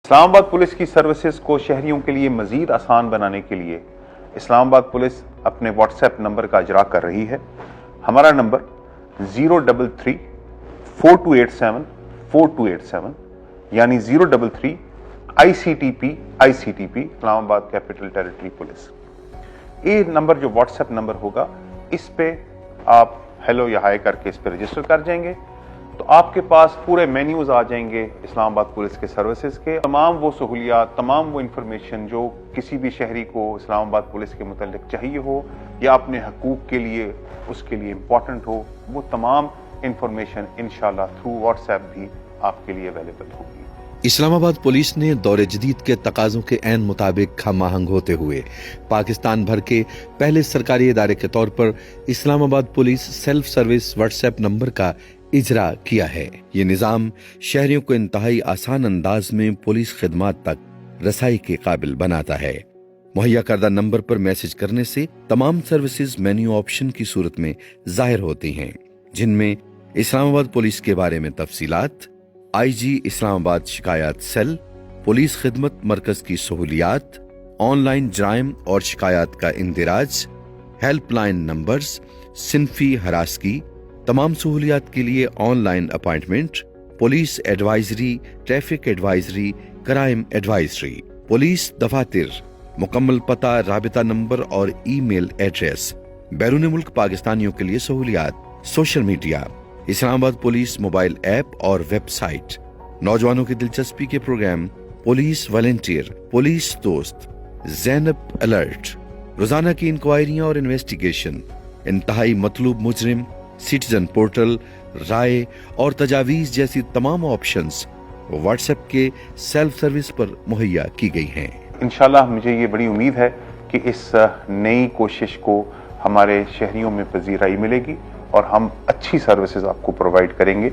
Islamabad police की services को शहरियों के लिए मजीद आसान बनाने के लिए इस्लामाबाद पुलिस अपने व्हाट्सएप नंबर का इजरा कर रही है। हमारा नंबर 033-4287-4287 यानी 033 ICTP Islamabad capital territory police. ये नंबर जो व्हाट्सएप नंबर होगा, इस पे आप हेलो या हाय करके इस पे रजिस्टर कर जाएंगे तो आपके पास पूरे मेन्यूज आ जाएंगे इस्लामाबाद पुलिस के सर्विसेज के। तमाम वो सहूलियात, तमाम वो इंफॉर्मेशन जो किसी भी शहरी को इस्लामाबाद पुलिस के मुतालिक चाहिए हो या अपने हकूक के लिए उसके लिए इम्पोर्टेंट हो, वो तमाम इंफॉर्मेशन इंशाल्लाह थ्रू व्हाट्सएप भी आपके लिए अवेलेबल होगी। इस्लामाबाद पुलिस ने दौरे जदीद के तकाजों के ऐन मुताबिक हम आहंग होते हुए पाकिस्तान भर के पहले सरकारी इदारे के तौर पर Islamabad police self service WhatsApp number का इजरा किया है। ये निजाम शहरियों को इंतहाई आसान अंदाज में पुलिस खिदमात तक रसाई के काबिल बनाता है। मुहैया करदा नंबर पर मैसेज करने से तमाम सर्विसेज मेन्यू ऑप्शन की सूरत में जाहिर होती हैं, जिनमें इस्लामाबाद पुलिस के बारे में तफसीलात, IG इस्लामाबाद शिकायत सेल, पुलिस खिदमत मरकज की सहूलियात, ऑनलाइन जराइम और शिकायत का इंदिराज, हेल्पलाइन नंबर्स, सिनफी हरासगी, तमाम सहूलियात के लिए online appointment, police advisory, traffic advisory, crime advisory, police दफातर, मुकम्मल पता, राबिता नंबर और ईमेल एड्रेस, बैरून मुल्क पाकिस्तानियों के लिए सहूलियात, social media, Islamabad police mobile app और वेबसाइट, नौजवानों की दिलचस्पी के प्रोग्राम, पुलिस वॉलंटियर, पुलिस दोस्त, ज़ैनब अलर्ट, रोजाना की इंक्वायरियां और इन्वेस्टिगेशन, इंतहाई मतलूब मुजरिम, सिटीजन पोर्टल, राय और तजावीज जैसी तमाम ऑप्शंस व्हाट्सएप के सेल्फ सर्विस पर मुहैया की गई हैं। इंशाल्लाह मुझे ये बड़ी उम्मीद है कि इस नई कोशिश को हमारे शहरियों में पजीराई मिलेगी और हम अच्छी सर्विसेज आपको प्रोवाइड करेंगे।